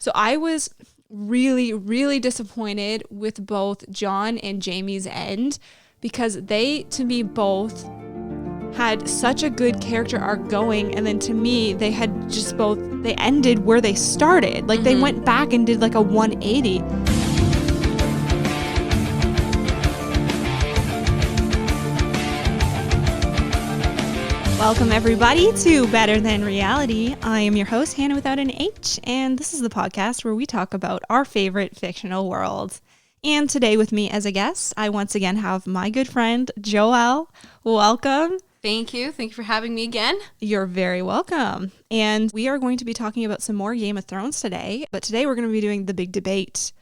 So I was really, really disappointed with both John and Jamie's end because they, to me, both had such a good character arc going, and then to me they had just both, they ended where they started. Like they went back and did like a 180. Welcome everybody to Better Than Reality. I am your host, Hannah without an H, and this is the podcast where we talk about our favorite fictional worlds. And today with me as a guest, I once again have my good friend, Joelle. Welcome. Thank you. Thank you for having me again. You're very welcome. And we are going to be talking about some more Game of Thrones today. But today we're going to be doing the big debate.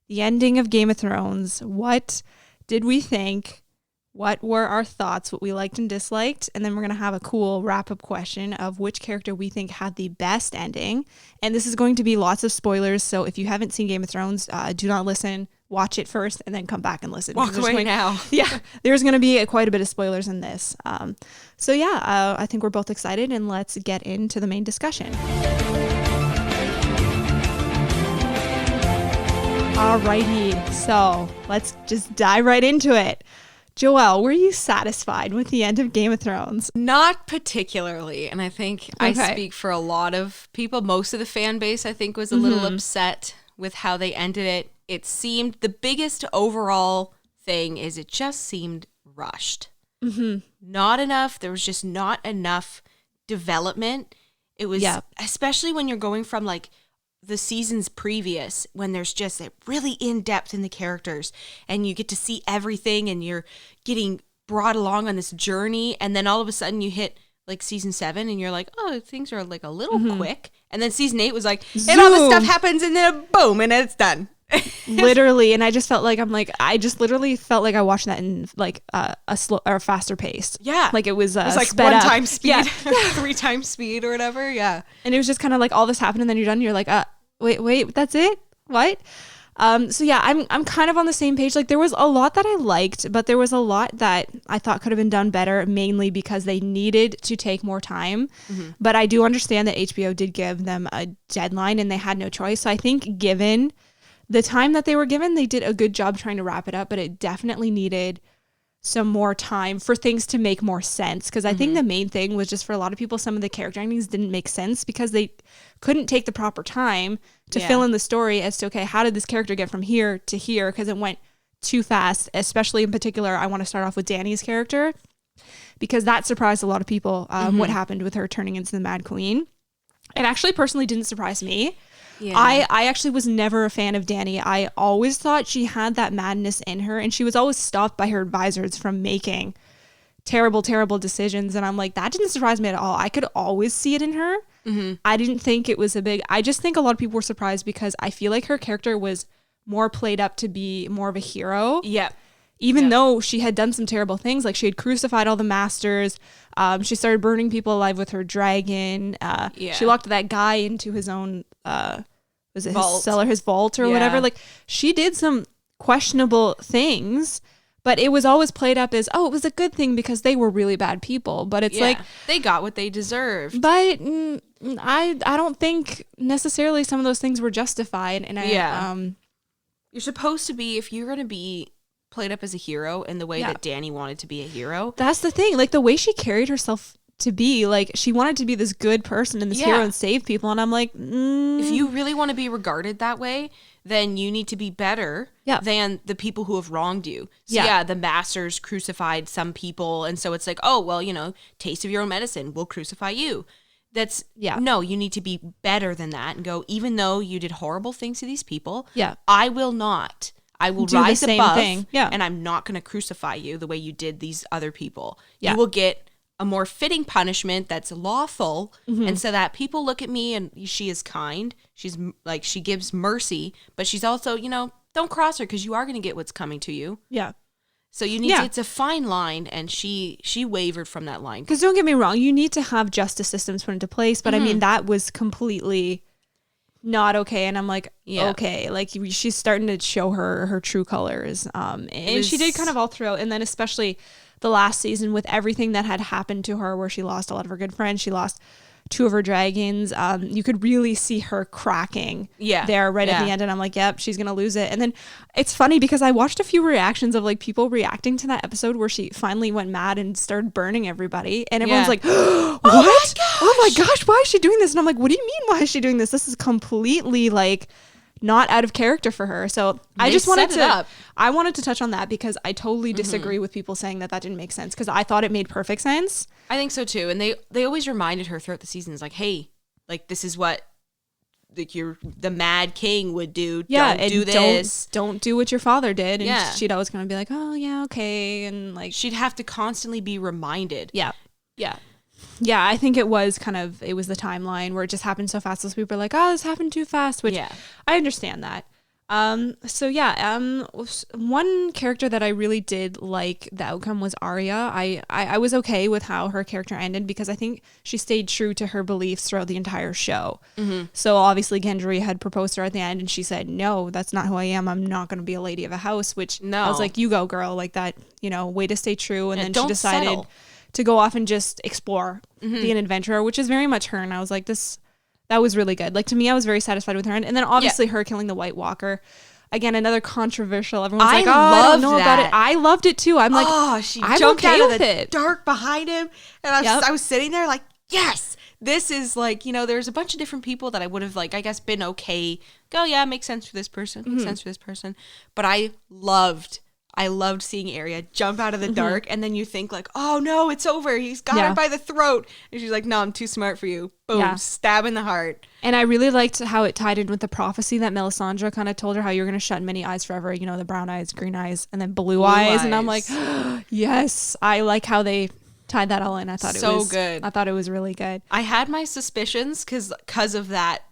The ending of Game of Thrones. What did we think? What were our thoughts? What we liked and disliked? And then we're going to have a cool wrap-up question of which character we think had the best ending. And this is going to be lots of spoilers. So if you haven't seen Game of Thrones, do not listen. Watch it first and then come back and listen. Walk away now. Yeah, there's going to be quite a bit of spoilers in this. I think we're both excited, and let's get into the main discussion. Alrighty, so let's just dive right into it. Joelle, were you satisfied with the end of Game of Thrones? Not particularly, and I think I speak for a lot of people. Most of the fan base, I think, was a little upset with how they ended it. It seemed, the biggest overall thing is it just seemed rushed. Not enough. There was just not enough development. It was, especially when you're going from like the seasons previous, when there's just a really in-depth in the characters and you get to see everything and you're getting brought along on this journey, and then all of a sudden you hit like season 7 and you're like, oh, things are like a little quick, and then season 8 was like, and all this stuff happens and then boom, and then it's done. Literally, and I just felt like I just literally felt like I watched that in like a slow or faster pace. Yeah, like it was like sped 1 up. time speed, 3 times speed or whatever. Yeah, and it was just kind of like all this happened and then you're done. And you're like, wait, that's it? What? I'm kind of on the same page. Like there was a lot that I liked, but there was a lot that I thought could have been done better, mainly because they needed to take more time. But I do understand that HBO did give them a deadline and they had no choice. So I think given the time that they were given, they did a good job trying to wrap it up, but it definitely needed some more time for things to make more sense. Because I think the main thing was just for a lot of people, some of the character endings didn't make sense because they couldn't take the proper time to fill in the story as to, okay, how did this character get from here to here? Because it went too fast, especially in particular, I want to start off with Dany's character, because that surprised a lot of people, what happened with her turning into the Mad Queen. It actually personally didn't surprise me. Yeah. I actually was never a fan of Dany. I always thought she had that madness in her, and she was always stopped by her advisors from making terrible, terrible decisions. And I'm like, that didn't surprise me at all. I could always see it in her. I didn't think it was I just think a lot of people were surprised because I feel like her character was more played up to be more of a hero. Yeah. Even though she had done some terrible things, like she had crucified all the masters. She started burning people alive with her dragon. She locked that guy into his own, was it his cellar, his vault or whatever? Like she did some questionable things, but it was always played up as, oh, it was a good thing because they were really bad people. But it's like, they got what they deserved. But I don't think necessarily some of those things were justified. And you're supposed to be, if you're going to be played up as a hero in the way that Dany wanted to be a hero. That's the thing. Like the way she carried herself to be, like she wanted to be this good person and this hero and save people. And I'm like, if you really want to be regarded that way, then you need to be better than the people who have wronged you. So the masters crucified some people. And so it's like, oh, well, taste of your own medicine. We'll crucify you. That's no, you need to be better than that and go, even though you did horrible things to these people, I will rise above and I'm not going to crucify you the way you did these other people. You will get a more fitting punishment that's lawful. And so that people look at me and she is kind. She's like, she gives mercy, but she's also, don't cross her because you are going to get what's coming to you. Yeah. So you need to, it's a fine line, and she wavered from that line. Because don't get me wrong, you need to have justice systems put into place, but I mean, that was completely not okay. And I'm like, okay, like she's starting to show her true colors. And she did kind of all throughout, and then especially the last season with everything that had happened to her, where she lost a lot of her good friends, she lost 2 of her dragons. You could really see her cracking there right at the end. And I'm like, yep, she's going to lose it. And then it's funny because I watched a few reactions of like people reacting to that episode where she finally went mad and started burning everybody. And everyone's like, what? Oh my gosh, why is she doing this? And I'm like, what do you mean, why is she doing this? This is completely like not out of character for her. So I just wanted to touch on that because I totally disagree with people saying that didn't make sense, because I thought it made perfect sense. I think so too. And they always reminded her throughout the seasons, like, hey, like this is what like the Mad King would do. Yeah, don't do this. Don't do what your father did. And she'd always kind of be like, oh yeah, okay. And like she'd have to constantly be reminded. Yeah. Yeah, I think it was the timeline where it just happened so fast. Those people are like, oh, this happened too fast, which I understand that. One character that I really did like the outcome was Arya. I was okay with how her character ended because I think she stayed true to her beliefs throughout the entire show. Mm-hmm. So obviously Gendry had proposed to her at the end and she said, no, that's not who I am. I'm not going to be a lady of a house, which I was like, you go girl, like that, way to stay true. And then she decided to go off and just explore, be an adventurer, which is very much her. And I was like, that was really good. Like, to me, I was very satisfied with her. And then obviously her killing the White Walker. Again, another controversial. Everyone's like, oh, I don't know about it. I loved it too. I'm like, she jumped out of the dark behind him. And I was sitting there like, yes, this is like, there's a bunch of different people that I would have like, I guess, been okay. Go, yeah, makes sense for this person. Makes sense for this person. But I loved seeing Arya jump out of the dark, and then you think like, oh no, it's over. He's got her by the throat. And she's like, no, I'm too smart for you. Boom, stab in the heart. And I really liked how it tied in with the prophecy that Melisandre kind of told her, how you're going to shut many eyes forever. The brown eyes, green eyes, and then blue eyes. And I'm like, yes, I like how they tied that all in. I thought it was good. I thought it was really good. I had my suspicions because of that,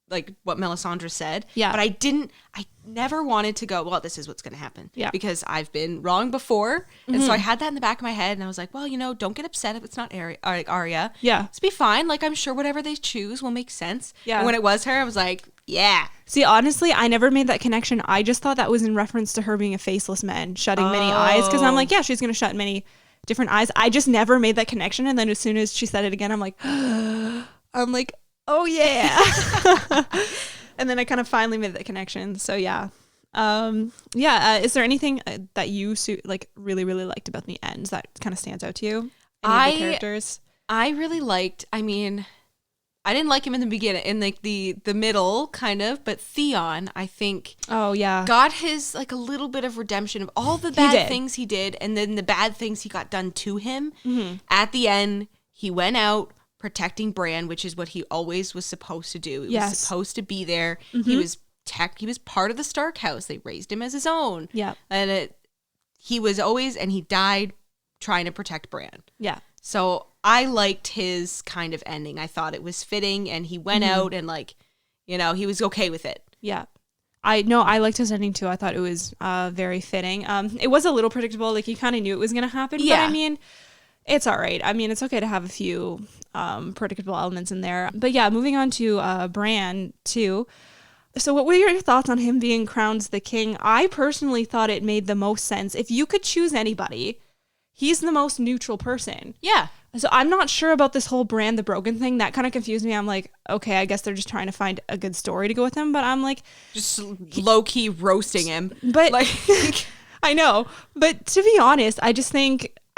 like what Melisandre said. Yeah. But I never wanted to go, well, this is what's going to happen. Yeah. Because I've been wrong before. And so I had that in the back of my head and I was like, well, don't get upset if it's not Arya. Yeah. It's be fine. Like, I'm sure whatever they choose will make sense. Yeah. And when it was her, I was like, yeah. See, honestly, I never made that connection. I just thought that was in reference to her being a faceless man, shutting many eyes. Because I'm like, yeah, she's going to shut many different eyes. I just never made that connection. And then as soon as she said it again, I'm like, oh yeah. And then I kind of finally made that connection. So yeah. Is there anything that you really, really liked about the end that kind of stands out to you? Any of the characters? I really liked, I didn't like him in the beginning, in like the middle kind of, but Theon, I think, got his like a little bit of redemption of all the bad things he did, and then the bad things he got done to him. Mm-hmm. At the end, he went out protecting Bran, which is what he always was supposed to do. He was supposed to be there. Mm-hmm. He was part of the Stark house. They raised him as his own. Yeah. And he died trying to protect Bran. Yeah. So I liked his kind of ending. I thought it was fitting, and he went out and he was okay with it. Yeah. I liked his ending too. I thought it was very fitting. It was a little predictable. Like, you kind of knew it was going to happen. Yeah. But it's all right. It's okay to have a few predictable elements in there. But yeah, moving on to Bran too. So what were your thoughts on him being crowned the king? I personally thought it made the most sense. If you could choose anybody, he's the most neutral person. Yeah. So I'm not sure about this whole Bran the Broken thing. That kind of confused me. I'm like, okay, I guess they're just trying to find a good story to go with him. But I'm like, just low-key roasting him. But I know. But to be honest, I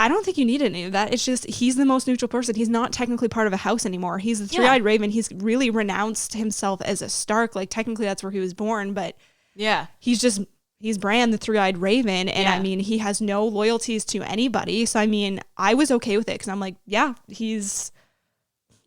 don't think you need any of that. It's just, he's the most neutral person. He's not technically part of a house anymore. He's the three-eyed raven. He's really renounced himself as a Stark. Like, technically that's where he was born, but he's Bran, the three-eyed raven. And he has no loyalties to anybody. So, I was okay with it because I'm like, yeah, he's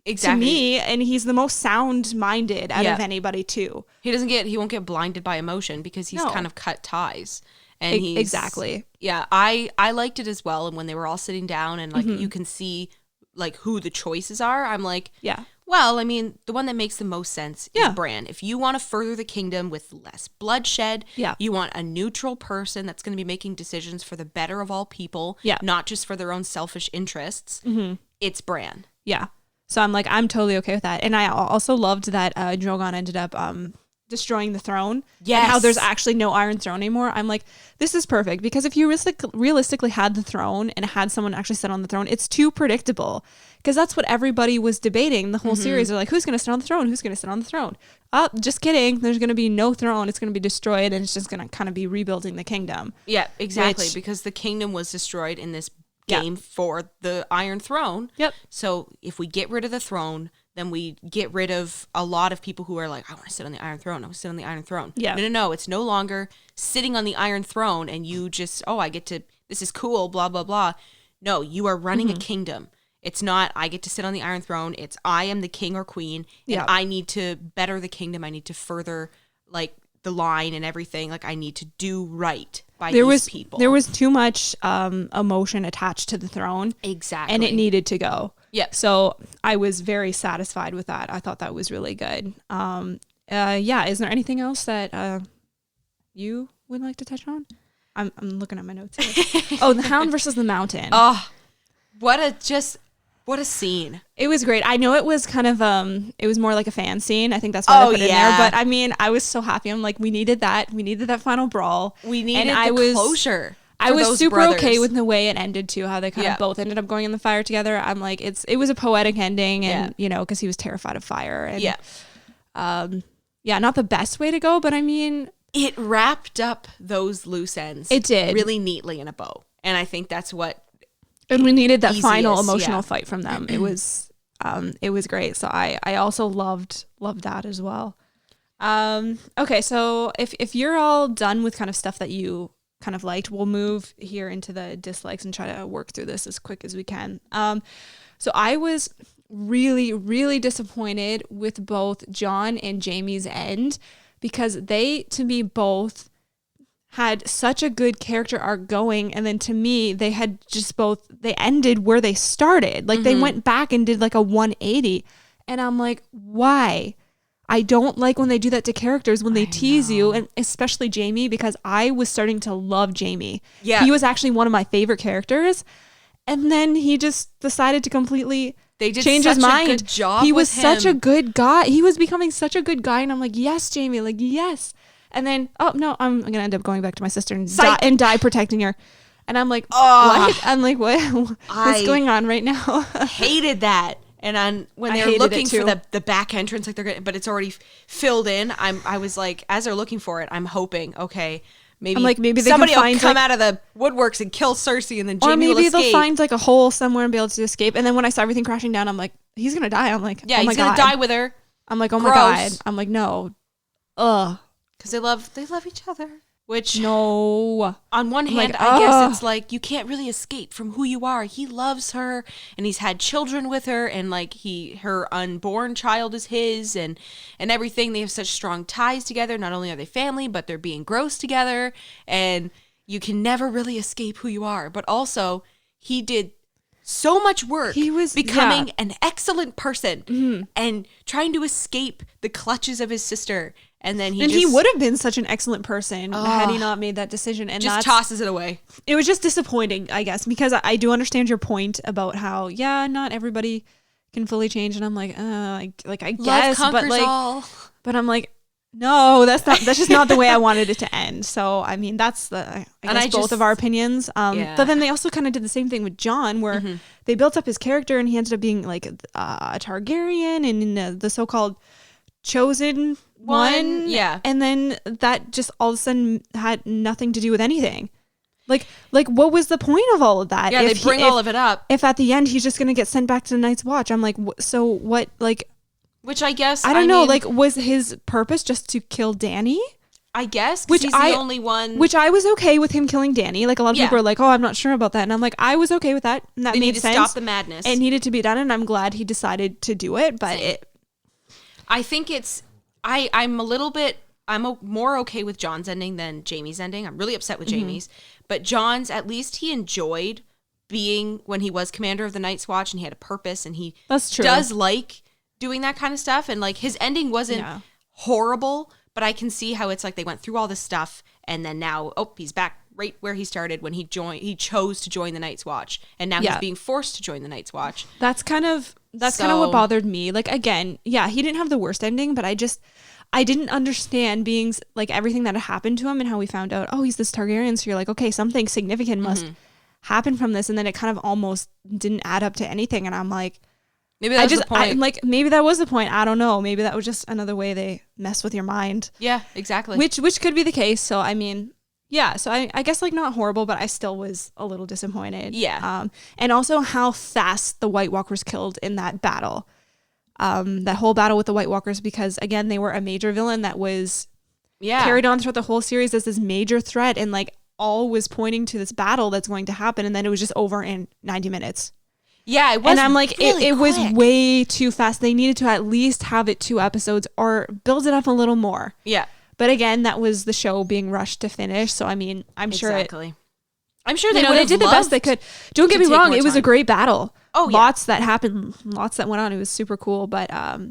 to me, and he's the most sound-minded out of anybody too. He won't get blinded by emotion because he's kind of cut ties. And exactly. Yeah, I liked it as well. And when they were all sitting down and you can see like who the choices are, I'm like, yeah. Well, the one that makes the most sense is Bran. If you want to further the kingdom with less bloodshed, you want a neutral person that's going to be making decisions for the better of all people, not just for their own selfish interests. Mm-hmm. It's Bran. Yeah. So I'm totally okay with that. And I also loved that Drogon ended up destroying the throne. Yes. And how there's actually no Iron Throne anymore. I'm like, this is perfect, because if you realistically had the throne and had someone actually sit on the throne, it's too predictable, because that's what everybody was debating the whole series. They're like, who's going to sit on the throne? Who's going to sit on the throne? Oh, just kidding. There's going to be no throne. It's going to be destroyed, and it's just going to kind of be rebuilding the kingdom. Yeah, exactly. Because the kingdom was destroyed in this game for the Iron Throne. Yep. So if we get rid of the throne, then we get rid of a lot of people who are like, I want to sit on the Iron Throne. I want to sit on the Iron Throne. Yeah. No. It's no longer sitting on the Iron Throne and you just, I get to, this is cool, blah, blah, blah. No, you are running a kingdom. It's not, I get to sit on the Iron Throne. It's, I am the king or queen, and I need to better the kingdom. I need to further, like, the line and everything. Like, I need to do right by these people. There was too much emotion attached to the throne. Exactly. And it needed to go. Yeah. So I was very satisfied with that. I thought that was really good. Is there anything else that you would like to touch on? I'm looking at my notes here. Oh, the Hound versus the Mountain. Oh, what a scene. It was great. I know it was kind of it was more like a fan scene. I think that's why they put it in there. But I mean, I was so happy. I'm like, we needed that. We needed that final brawl. We needed closure. I was super okay with the way it ended too, how they kind of both ended up going in the fire together. I'm like, it was a poetic ending, and because he was terrified of fire. And, not the best way to go, but I mean, it wrapped up those loose ends. It did really neatly in a bow, and I think that's what. And we needed that final emotional fight from them. It was great. So I also loved that as well. Okay, so if you're all done with kind of stuff that you kind of liked, we'll move here into the dislikes and try to work through this as quick as we can. So I was really, really disappointed with both John and Jamie's end, because they, to me, both had such a good character arc going, and then to me, they had just they ended where they started. Like, they went back and did like a 180, and I'm like, why? I don't like when they do that to characters, when they tease you, and especially Jamie, because I was starting to love Jamie. Yeah. He was actually one of my favorite characters, and then he just decided to completely change his mind. Good job he was such a good guy. He was becoming such a good guy, and I'm like, yes, Jamie, like, yes. And then, oh no, I'm gonna end up going back to my sister and die protecting her. And I'm like, what? I'm like, what's going on right now? Hated that. And when they're looking for the back entrance, like but it's already filled in. I was like, as they're looking for it, I'm hoping, okay, maybe they somebody can will come out of the woodworks and kill Cersei, and then Jamie will escape. Or maybe they'll find like a hole somewhere and be able to escape. And then when I saw everything crashing down, I'm like, he's gonna die. I'm like, yeah, oh my he's gonna die with her. I'm like, oh my God. I'm like, no, because they love each other. Which, no, on one hand, I guess it's like, you can't really escape from who you are. He loves her, and he's had children with her, and like her unborn child is his, and everything. They have such strong ties together. Not only are they family, but they're being gross together, and you can never really escape who you are. But also, he did so much work. He was becoming an excellent person and trying to escape the clutches of his sister. And then he would have been such an excellent person had he not made that decision. And just tosses it away. It was just disappointing, I guess, because I do understand your point about how, not everybody can fully change. And I'm like, I guess, but like, all. But I'm like, no, that's just not the way I wanted it to end. So, I mean, that's both of our opinions. But then they also kind of did the same thing with John, where they built up his character and he ended up being like a Targaryen and in the so-called chosen one. Yeah. And then that just all of a sudden had nothing to do with anything. Like what was the point of all of that? Yeah, they bring all of it up. If at the end he's just going to get sent back to the Night's Watch, I'm like, so what, like... Which I guess... I don't know, like, was his purpose just to kill Dany? I guess, because he's the only one... Which I was okay with him killing Dany. Like, a lot of people are like, oh, I'm not sure about that. And I'm like, I was okay with that. And that made sense. They need to stop the madness. It needed to be done, and I'm glad he decided to do it, but I think it's... I'm more okay with John's ending than Jamie's ending. I'm really upset with Jamie's. But John's, at least he enjoyed being, when he was commander of the Night's Watch, and he had a purpose, and he does like doing that kind of stuff. And like, his ending wasn't horrible, but I can see how it's like they went through all this stuff, and then now, he's back right where he started when he chose to join the Night's Watch, and now he's being forced to join the Night's Watch. That's kind of what bothered me. Like, again, he didn't have the worst ending, but I didn't understand being like everything that had happened to him and how we found out, oh, he's this Targaryen. So you're like, okay, something significant must happen from this. And then it kind of almost didn't add up to anything. And I'm like, maybe that was the point. I'm like, maybe that was the point. I don't know. Maybe that was just another way they mess with your mind. Yeah, exactly. Which could be the case. So, I mean, yeah. So I guess like not horrible, but I still was a little disappointed. Yeah. And also how fast the White Walkers killed in that battle. That whole battle with the White Walkers, because again, they were a major villain that was carried on throughout the whole series as this major threat, and like all was pointing to this battle that's going to happen, and then it was just over in 90 minutes. Yeah, it was. And I'm like, really it was way too fast. They needed to at least have it 2 episodes or build it up a little more. Yeah. But again, that was the show being rushed to finish. So I mean, I'm sure they did the best they could. Don't get me wrong, it was a great battle. Oh, lots that happened, lots that went on. It was super cool, but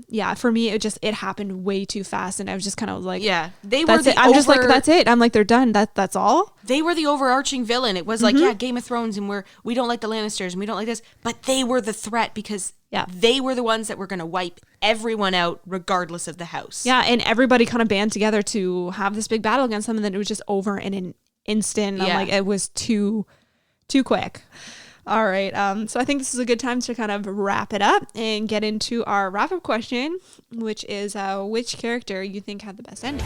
yeah, for me, it happened way too fast, and I was just kind of like, yeah, just like, that's it. I'm like, they're done. That's all. They were the overarching villain. It was like, yeah, Game of Thrones, and we don't like the Lannisters, and we don't like this, but they were the threat because they were the ones that were going to wipe everyone out, regardless of the house. Yeah, and everybody kind of band together to have this big battle against them, and then it was just over in an instant. I'm like, it was too quick. All right. So I think this is a good time to kind of wrap it up and get into our wrap-up question, which is which character you think had the best ending?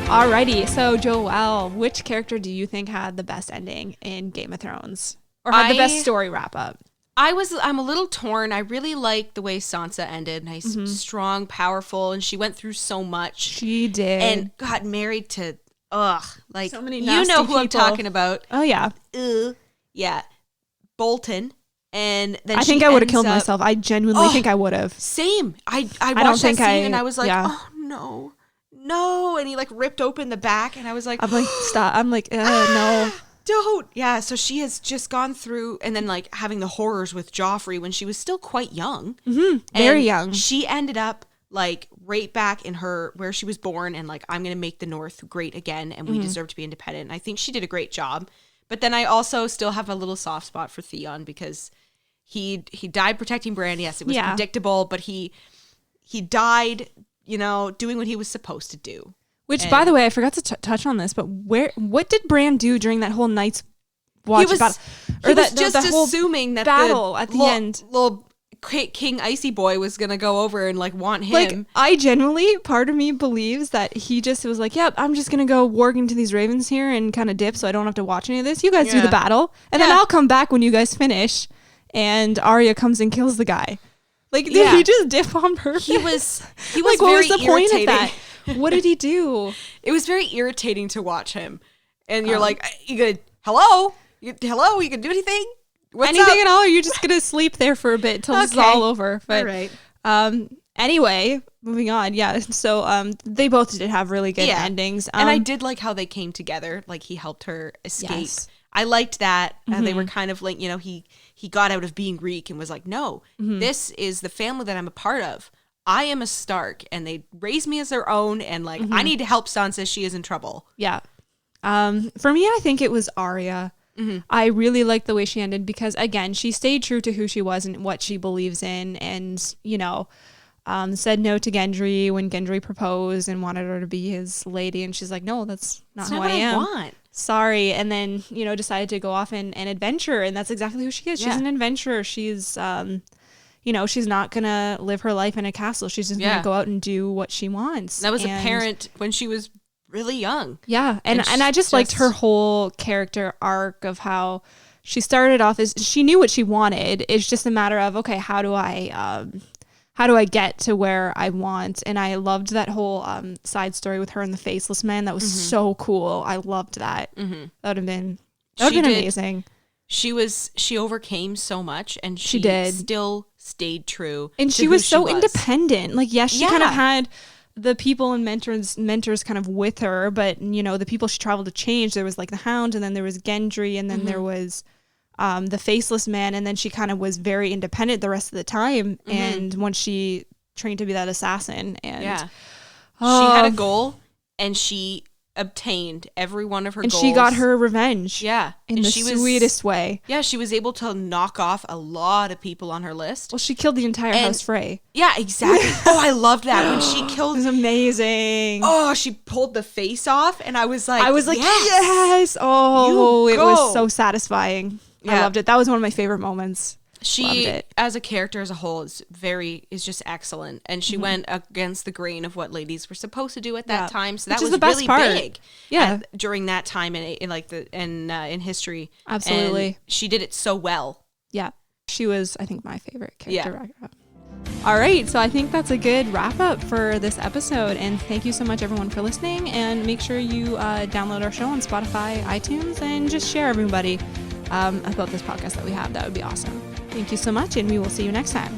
Alrighty. So Joelle, which character do you think had the best ending in Game of Thrones, or had the best story wrap-up? I'm a little torn. I really like the way Sansa ended. Nice, strong, powerful, and she went through so much. She did. And got married to like so many you know who people. I'm talking about. Oh yeah. Yeah. Bolton. And then I think I would have killed myself. I genuinely think I would have. Same. I watched that scene and I was like, oh no. And he like ripped open the back and I was like, I'm like, stop. I'm like, no. Don't. Yeah. So she has just gone through, and then like having the horrors with Joffrey when she was still quite young. Very young. She ended up like right back in where she was born, and like, I'm going to make the North great again, and we deserve to be independent. And I think she did a great job. But then I also still have a little soft spot for Theon, because he died protecting Bran. Yes, it was predictable, but he died, doing what he was supposed to do. Which, by the way, I forgot to touch on this, but what did Bran do during that whole Night's Watch battle? He was just assuming that battle at the end, little King Icy Boy was gonna go over and like want him. Like, I genuinely, part of me believes that he just was like, yep, I'm just gonna go warg into these ravens here and kind of dip, so I don't have to watch any of this. You guys do the battle, and then I'll come back when you guys finish. And Arya comes and kills the guy. Like, did he just dip on purpose? He was like, what was the point of that? What did he do? It was very irritating to watch him. And you're like, you could, hello? You can do anything? What's anything up? At all? Or you're just going to sleep there for a bit till it's all over. But, all right. Anyway, moving on. Yeah. So they both did have really good endings. And I did like how they came together. Like, he helped her escape. Yes. I liked that. They were kind of like, he got out of being Greek and was like, no, this is the family that I'm a part of. I am a Stark, and they raised me as their own, and like, I need to help Sansa. She is in trouble. Yeah. For me, I think it was Arya. I really liked the way she ended, because again, she stayed true to who she was and what she believes in, and said no to Gendry when Gendry proposed and wanted her to be his lady, and she's like, no, that's not who I am. Want. Sorry. And then decided to go off and adventure, and that's exactly who she is. She's an adventurer. She's she's not gonna live her life in a castle. She's just gonna go out and do what she wants. That was apparent when she was really young. Yeah. And I just liked her whole character arc of how she started off as she knew what she wanted. It's just a matter of, okay, how do I get to where I want? And I loved that whole side story with her and the Faceless Man. That was so cool. I loved that. That would have been amazing. She overcame so much, and she still stayed true. And she was so independent. Like, yes, she kind of had the people and mentors kind of with her, but the people she traveled to change. There was like the Hound, and then there was Gendry, and then there was the Faceless Man, and then she kind of was very independent the rest of the time. And once she trained to be that assassin, and she had a goal, and she obtained every one of her goals. And she got her revenge. Yeah. In the sweetest way. Yeah, she was able to knock off a lot of people on her list. Well, she killed the entire House Frey. Yeah, exactly. Oh, I loved that. When she killed... It was amazing. Oh, she pulled the face off, and I was like, yes. Oh, it was so satisfying. Yeah. I loved it. That was one of my favorite moments. She, as a character as a whole, is just excellent, and she went against the grain of what ladies were supposed to do at that time. So that was really big. Yeah, during that time in history. Absolutely, and she did it so well. Yeah, she was, I think, my favorite character. Yeah. All right, so I think that's a good wrap up for this episode, and thank you so much everyone for listening. And make sure you download our show on Spotify, iTunes, and just share everybody about this podcast that we have. That would be awesome. Thank you so much, and we will see you next time.